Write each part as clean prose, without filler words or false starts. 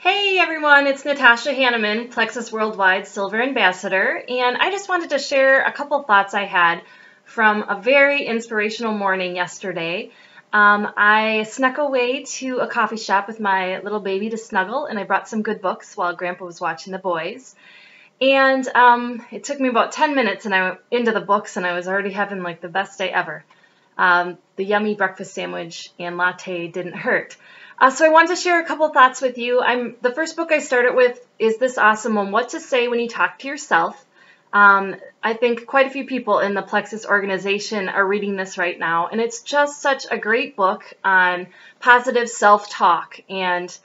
Hey everyone, it's Natasha Hanneman, Plexus Worldwide Silver Ambassador, and I just wanted to share a couple thoughts I had from a very inspirational morning yesterday. I snuck away to a coffee shop with my little baby to snuggle, and I brought some good books while Grandpa was watching the boys. And it took me about 10 minutes, and I went into the books, and I was already having like the best day ever. The yummy breakfast sandwich and latte didn't hurt. So I wanted to share a couple thoughts with you. The first book I started with is this awesome one, What to Say When You Talk to Yourself. I think quite a few people in the Plexus organization are reading this right now, and it's just such a great book on positive self-talk and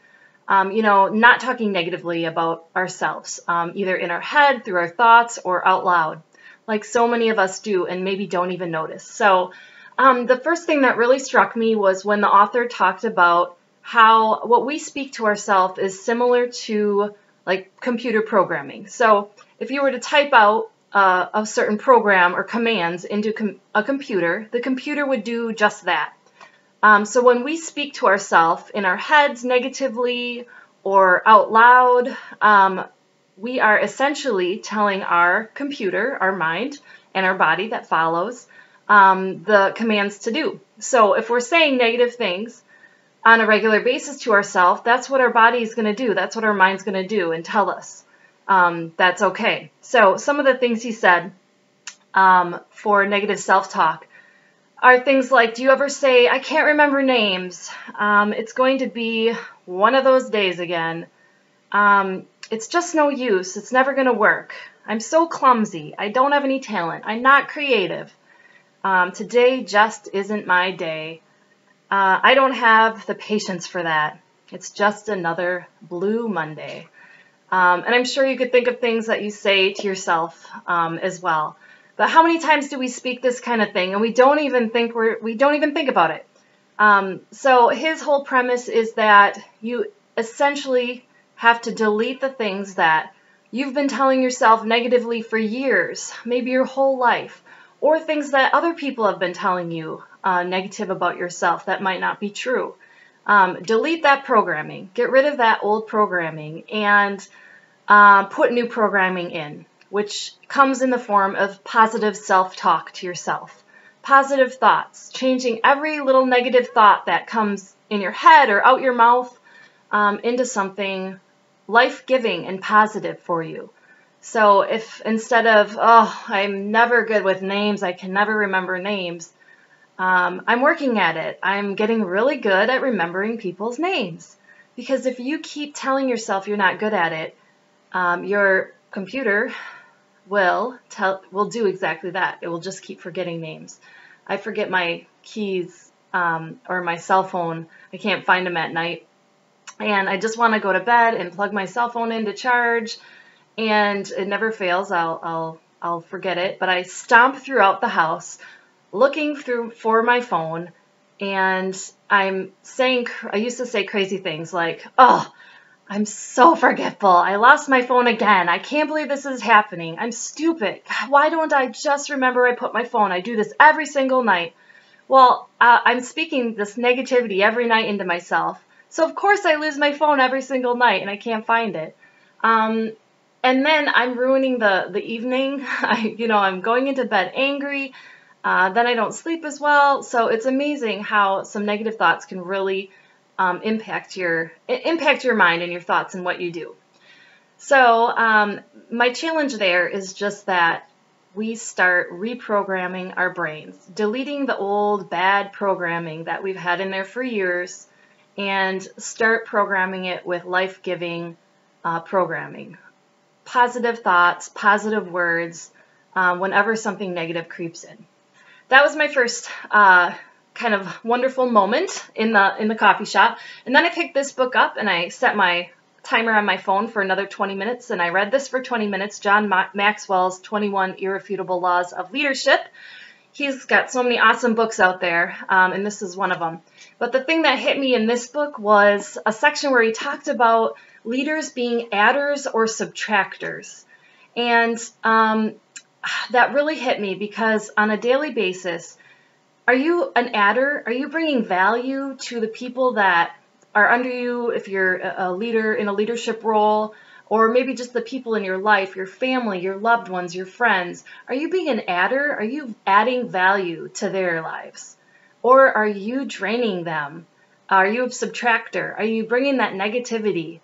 not talking negatively about ourselves, either in our head, through our thoughts, or out loud, like so many of us do and maybe don't even notice. So the first thing that really struck me was when the author talked about how what we speak to ourselves is similar to like computer programming. So if you were to type out a certain program or commands into a computer, the computer would do just that. So when we speak to ourselves in our heads negatively or out loud, we are essentially telling our computer, our mind, and our body that follows the commands to do. So if we're saying negative things on a regular basis to ourselves, that's what our body is going to do. That's what our mind's going to do and tell us that's okay. So some of the things he said for negative self-talk are things like, do you ever say, I can't remember names. It's going to be one of those days again. It's just no use. It's never going to work. I'm so clumsy. I don't have any talent. I'm not creative. Today just isn't my day. I don't have the patience for that. It's just another blue Monday. And I'm sure you could think of things that you say to yourself as well. But how many times do we speak this kind of thing and we don't even think about it? So his whole premise is that you essentially have to delete the things that you've been telling yourself negatively for years, maybe your whole life, or things that other people have been telling you negative about yourself that might not be true. Delete that programming. Get rid of that old programming and put new programming in, which comes in the form of positive self-talk to yourself. Positive thoughts, changing every little negative thought that comes in your head or out your mouth into something life-giving and positive for you. So if instead of, oh, I'm never good with names, I can never remember names, I'm working at it. I'm getting really good at remembering people's names. Because if you keep telling yourself you're not good at it, your computer will do exactly that. It will just keep forgetting names. I forget my keys or my cell phone. I can't find them at night. And I just want to go to bed and plug my cell phone in to charge. And it never fails. I'll forget it. But I stomp throughout the house looking for my phone, and I used to say crazy things like, oh, I'm so forgetful. I lost my phone again. I can't believe this is happening. I'm stupid. Why don't I just remember I put my phone? I do this every single night. Well, I'm speaking this negativity every night into myself. So of course I lose my phone every single night and I can't find it. And then I'm ruining the evening. I'm going into bed angry. Then I don't sleep as well. So it's amazing how some negative thoughts can really impact your mind and your thoughts and what you do. So my challenge there is just that we start reprogramming our brains, deleting the old bad programming that we've had in there for years, and start programming it with life-giving programming. Positive thoughts, positive words, whenever something negative creeps in. That was my first kind of wonderful moment in the coffee shop. And then I picked this book up and I set my timer on my phone for another 20 minutes, and I read this for 20 minutes, John Maxwell's 21 Irrefutable Laws of Leadership. He's got so many awesome books out there, and this is one of them. But the thing that hit me in this book was a section where he talked about leaders being adders or subtractors. And that really hit me because on a daily basis, are you an adder? Are you bringing value to the people that are under you, if you're a leader in a leadership role, or maybe just the people in your life, your family, your loved ones, your friends, are you being an adder? Are you adding value to their lives? Or are you draining them? Are you a subtractor? Are you bringing that negativity?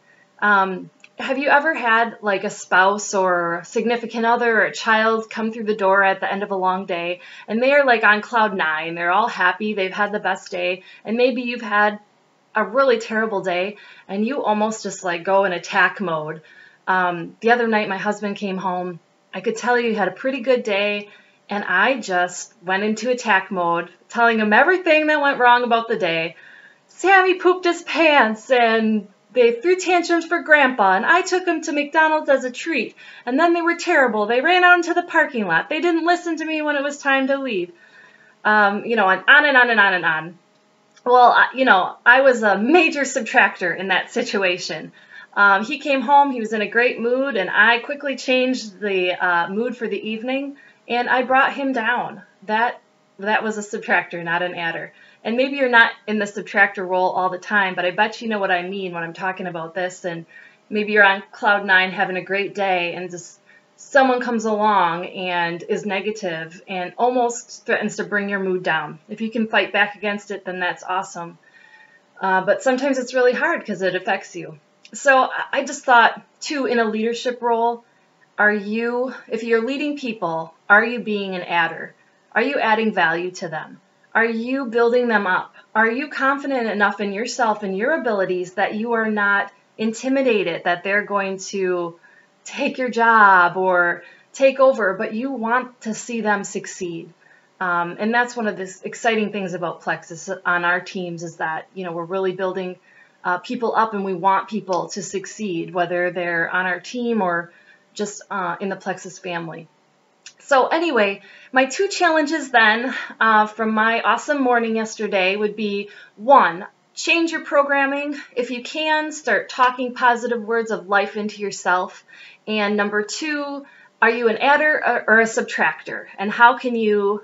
Have you ever had like a spouse or significant other or a child come through the door at the end of a long day and they are like on cloud nine, they're all happy, they've had the best day, and maybe you've had a really terrible day and you almost just like go in attack mode. The other night my husband came home. I could tell he had a pretty good day and I just went into attack mode, telling him everything that went wrong about the day. Sammy pooped his pants and they threw tantrums for Grandpa, and I took him to McDonald's as a treat, and then they were terrible. They ran out into the parking lot. They didn't listen to me when it was time to leave. And on and on and on and on. Well, I was a major subtractor in that situation. He came home, he was in a great mood, and I quickly changed the mood for the evening, and I brought him down. That was a subtractor, not an adder. And maybe you're not in the subtractor role all the time, but I bet you know what I mean when I'm talking about this. And maybe you're on cloud nine having a great day and just someone comes along and is negative and almost threatens to bring your mood down. If you can fight back against it, then that's awesome. But sometimes it's really hard because it affects you. So I just thought, too, in a leadership role, if you're leading people, are you being an adder? Are you adding value to them? Are you building them up? Are you confident enough in yourself and your abilities that you are not intimidated that they're going to take your job or take over, but you want to see them succeed? And that's one of the exciting things about Plexus on our teams is that, we're really building people up and we want people to succeed, whether they're on our team or just in the Plexus family. So anyway, my 2 challenges then from my awesome morning yesterday would be 1, change your programming. If you can, start talking positive words of life into yourself. And number 2, are you an adder or a subtractor? And how can you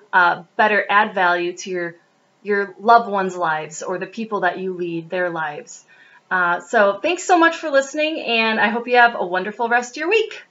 better add value to your loved ones' lives or the people that you lead, their lives? So thanks so much for listening, and I hope you have a wonderful rest of your week.